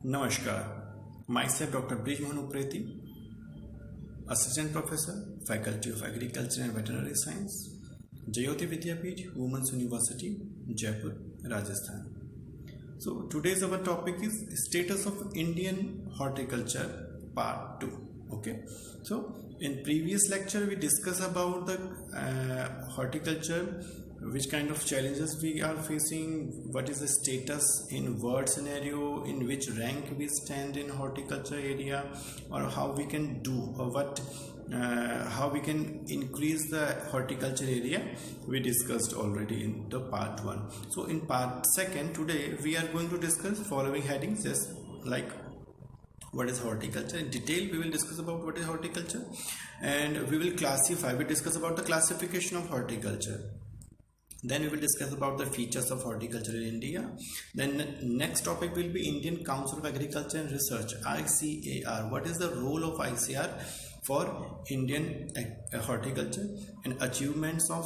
Namaskar. Myself Dr. Brijmohan Upreti, Assistant Professor, Faculty of Agriculture and Veterinary Science, Jayoti Vidyapeeth, Women's University, Jaipur, Rajasthan. So today's our topic is status of Indian horticulture part 2. Okay. So in previous lecture we discussed about the horticulture, which kind of challenges we are facing, what is the status in world scenario, in which rank we stand in horticulture area, or how we can do, or what how we can increase the horticulture area. We discussed already in the part 1. So in part 2 today we are going to discuss following headings, just like what is horticulture in detail. We will discuss about what is horticulture, and we will discuss about the classification of horticulture. Then we will discuss about the features of horticulture in India. Then next topic will be Indian Council of Agriculture and Research, ICAR. What is the role of ICAR for Indian horticulture, and achievements of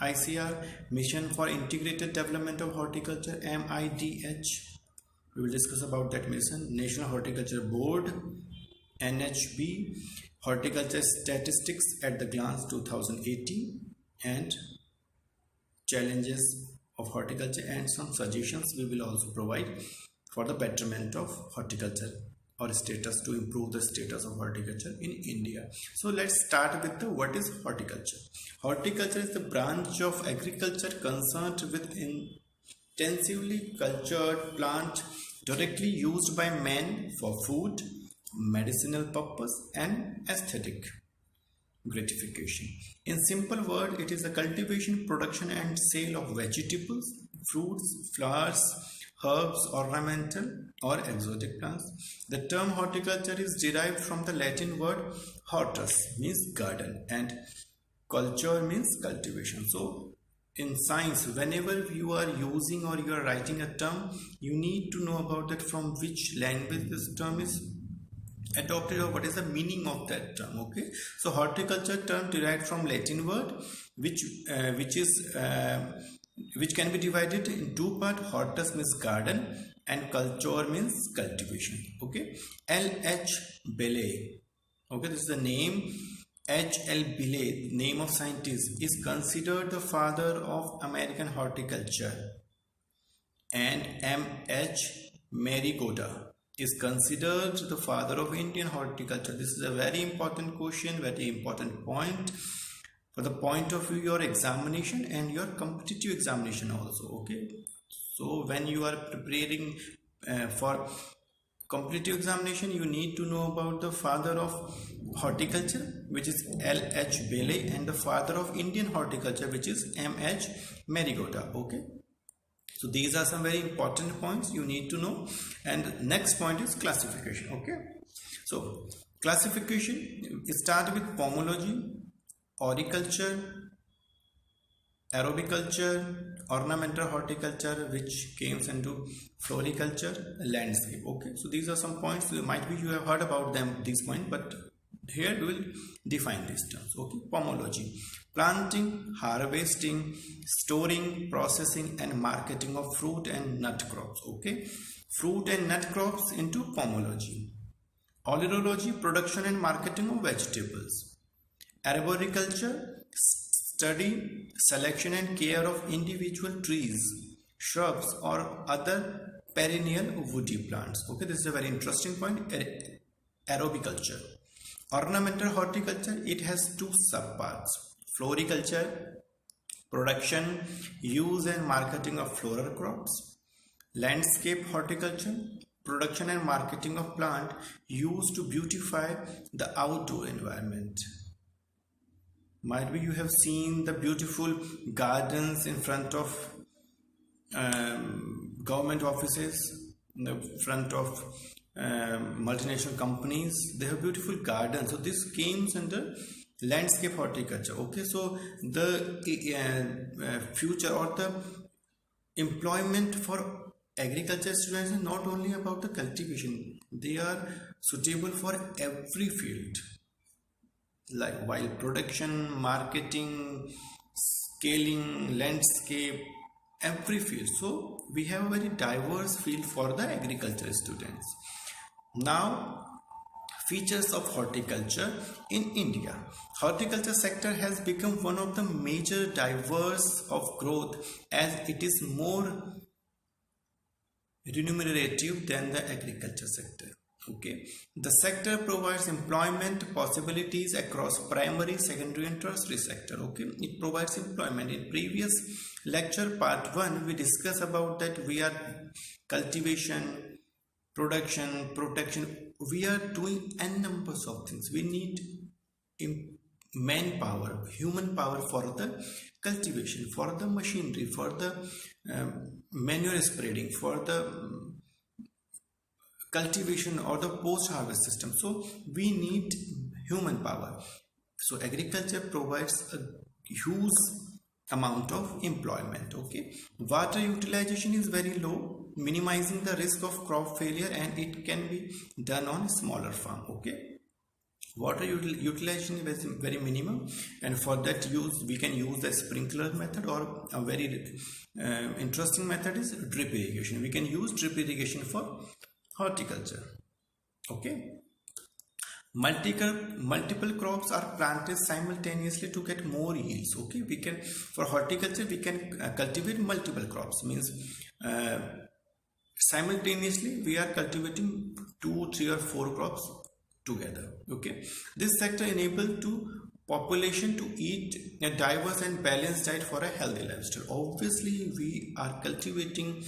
ICAR, Mission for Integrated Development of Horticulture, MIDH. We will discuss about that mission. National Horticulture Board, NHB, Horticulture Statistics at the Glance 2018, and challenges of horticulture, and some suggestions we will also provide for the betterment of horticulture or status, to improve the status of horticulture in India. So let's start with what is horticulture. Horticulture is the branch of agriculture concerned with intensively cultured plant directly used by men for food, medicinal purpose, and aesthetic gratification. In simple word, it is the cultivation, production, and sale of vegetables, fruits, flowers, herbs, ornamental or exotic plants. The term horticulture is derived from the Latin word hortus, means garden, and culture means cultivation. So in science, whenever you are using or you are writing a term, you need to know about that, from which language this term is adopted, or what is the meaning of that term. Okay, so horticulture term derived from Latin word, which can be divided in two parts. Hortus means garden and culture means cultivation. Okay, L.H. Bailey, okay, this is the name. H.L. Bailey, name of scientist, is considered the father of American horticulture, and M.H. Marigoda is considered the father of Indian horticulture. This is a very important question, very important point for the point of view your examination and your competitive examination also. Okay, so when you are preparing for competitive examination, you need to know about the father of horticulture, which is L.H. Bailey, and the father of Indian horticulture, which is M.H. Marigoda. Okay, so these are some very important points you need to know. And next point is classification. Okay, so classification start with pomology, auriculture, arboriculture, ornamental horticulture, which comes into floriculture, landscape. Okay, so these are some points. Might be you have heard about them, these points, but here we will define these terms. Okay, pomology: planting, harvesting, storing, processing, and marketing of fruit and nut crops. Okay, fruit and nut crops into pomology. Oleology: production and marketing of vegetables. Arboriculture: study, selection, and care of individual trees, shrubs, or other perennial woody plants. Okay, this is a very interesting point. Arboriculture. Ornamental horticulture, it has two subparts: floriculture, production, use, and marketing of floral crops. Landscape horticulture, production and marketing of plant used to beautify the outdoor environment. Might be you have seen the beautiful gardens in front of government offices, in the front of multinational companies. They have beautiful gardens. So this comes under landscape horticulture. Okay, so the future or the employment for agriculture students is not only about the cultivation, they are suitable for every field, like wild production, marketing, scaling, landscape, every field. So we have a very diverse field for the agriculture students. Now, features of horticulture in India. Horticulture sector has become one of the major drivers of growth as it is more remunerative than the agriculture sector. Okay, the sector provides employment possibilities across primary, secondary and tertiary sector. Okay, it provides employment. In previous lecture part 1 we discussed about that we are cultivation, production, protection, we are doing n numbers of things. We need manpower, human power for the cultivation, for the machinery, for the manure spreading, for the cultivation or the post harvest system. So we need human power. So agriculture provides a huge amount of employment. Okay, water utilization is very low, minimizing the risk of crop failure, and it can be done on smaller farm. Okay, water utilization is very minimum, and for that use we can use the sprinkler method, or a very interesting method is drip irrigation. We can use drip irrigation for horticulture. Okay, multiple crops are planted simultaneously to get more yields. Okay, we can, for horticulture we can cultivate multiple crops, means simultaneously we are cultivating 2, 3 or 4 crops together. Okay, this sector enables to population to eat a diverse and balanced diet for a healthy lifestyle. Obviously we are cultivating,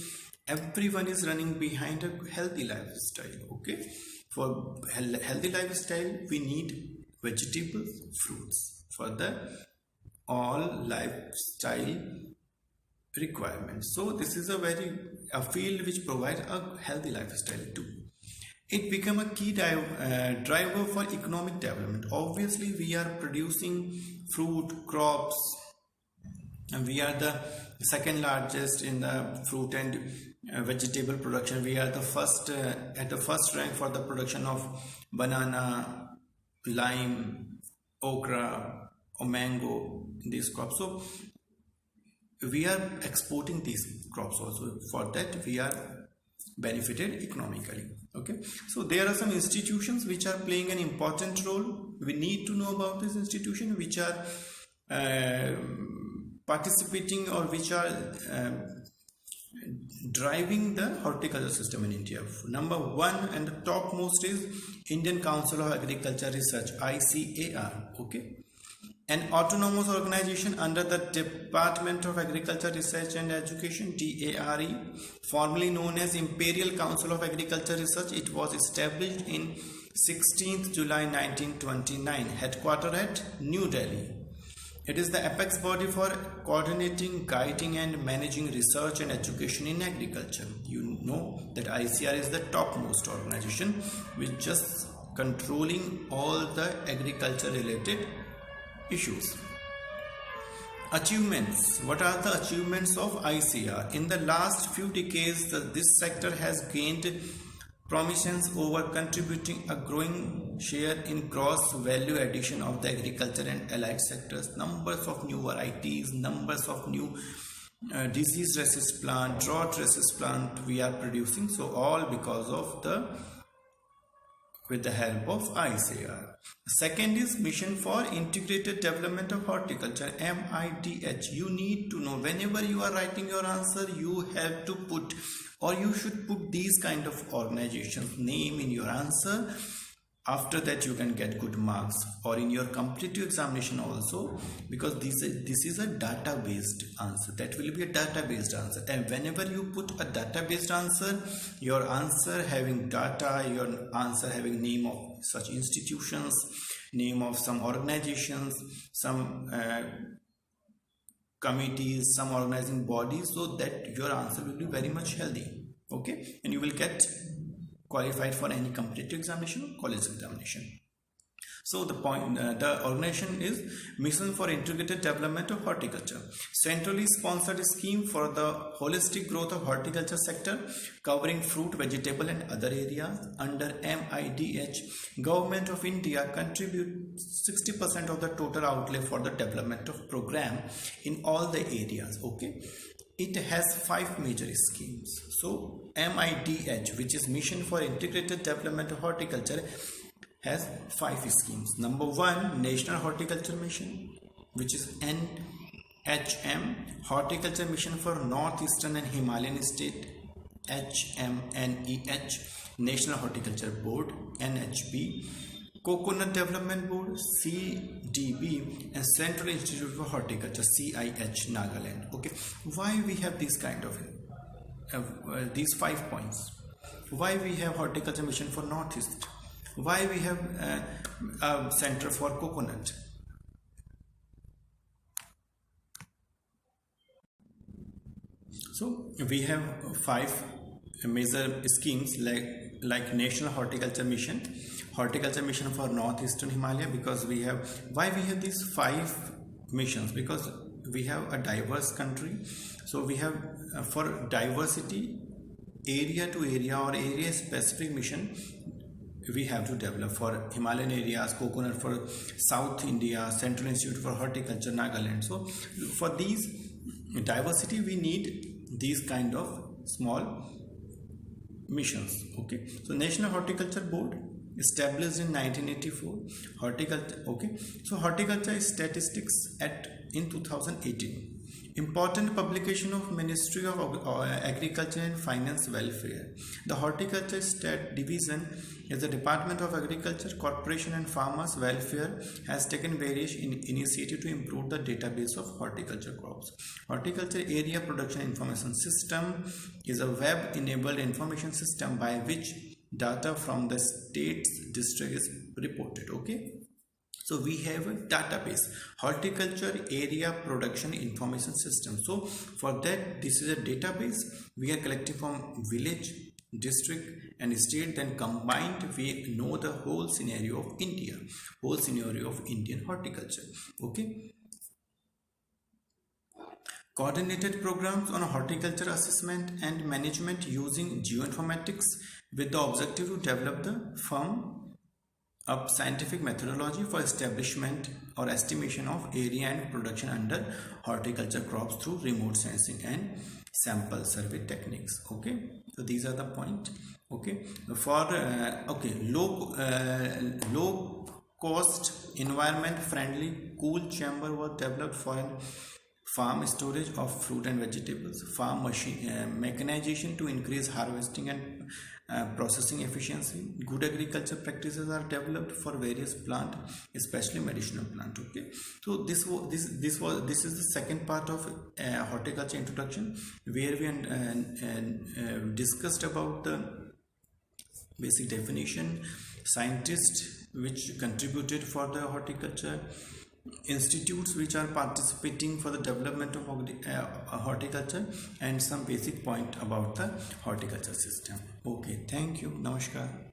everyone is running behind a healthy lifestyle. Okay, for healthy lifestyle we need vegetables, fruits for the all lifestyle requirements. So this is a field which provides a healthy lifestyle too. It became a key driver for economic development. Obviously we are producing fruit crops, and we are the second largest in the fruit and vegetable production. We are the first at the first rank for the production of banana, lime, okra or mango, these crops. So we are exporting these crops also. For that we are benefited economically. Okay, so there are some institutions which are playing an important role. We need to know about this institution which are participating or which are driving the horticulture system in India. Number 1 and the topmost is Indian Council of Agriculture Research, ICAR. Okay, an autonomous organization under the Department of Agriculture Research and Education, DARE, formerly known as Imperial Council of Agriculture Research. It was established in 16th July 1929, headquartered at New Delhi. It is the apex body for coordinating, guiding and managing research and education in agriculture. You know that ICAR is the topmost organization which just controlling all the agriculture related issues. Achievements. What are the achievements of ICAR? In the last few decades, this sector has gained prominence over contributing a growing share in gross value addition of the agriculture and allied sectors. Numbers of new varieties, numbers of new disease resist plant, drought resist plant we are producing. So all because of with the help of ICAR. Second is Mission for Integrated Development of Horticulture, MIDH. You need to know, whenever you are writing your answer, you have to put, or you should put these kind of organizations name in your answer. After that you can get good marks, or in your competitive examination also, because this is a data based answer. That will be a data based answer, and whenever you put a data based answer, your answer having data, your answer having name of such institutions, name of some organizations, some committees, some organizing bodies, so that your answer will be very much healthy. Okay, and you will get qualified for any competitive examination or college examination. So the organization is Mission for Integrated Development of Horticulture, centrally sponsored scheme for the holistic growth of horticulture sector, covering fruit, vegetable and other areas. Under MIDH, Government of India contributes 60% of the total outlay for the development of program in all the areas. Okay, it has 5 major schemes. So MIDH, which is Mission for Integrated Development of Horticulture, has 5 schemes. Number 1, National Horticulture Mission, which is NHM, Horticulture Mission for Northeastern and Himalayan State, HMNEH, National Horticulture Board, NHB, Coconut Development Board, CDB, and Central Institute for Horticulture, CIH, Nagaland. Okay, why we have this kind of these 5 points? Why we have Horticulture Mission for Northeast? Why we have a center for coconut? So we have 5 major schemes like National Horticulture Mission for Northeastern Himalaya, because we have, why we have these 5 missions? Because we have a diverse country, so we have for diversity, area to area or area specific mission we have to develop. For Himalayan areas, coconut; for South India, Central Institute for Horticulture, Nagaland. So for these diversity we need these kind of small missions. Okay, so National Horticulture Board, established in 1984. Horticulture. Okay, so horticulture statistics in 2018. Important publication of Ministry of Agriculture and Finance Welfare. The Horticulture State Division is the Department of Agriculture, Corporation and Farmers Welfare has taken various initiatives to improve the database of horticulture crops. Horticulture Area Production Information System is a web-enabled information system by which data from the state's district is reported. Okay, so we have a database, Horticulture Area Production Information System. So for that, this is a database we are collecting from village, district and state, then combined we know the whole scenario of India, whole scenario of Indian horticulture. Okay, coordinated programs on horticulture assessment and management using geoinformatics with the objective to develop the firm up scientific methodology for establishment or estimation of area and production under horticulture crops through remote sensing and sample survey techniques. Okay, so these are the point. Okay, for low cost, environment friendly cool chamber was developed for an farm storage of fruit and vegetables, farm mechanization to increase harvesting and processing efficiency. Good agriculture practices are developed for various plant, especially medicinal plant. Okay, so this is the second part of horticulture introduction, where we discussed about the basic definition, scientists which contributed for the horticulture, institutes which are participating for the development of horticulture, and some basic point about the horticulture system. Okay, thank you. Namaskar.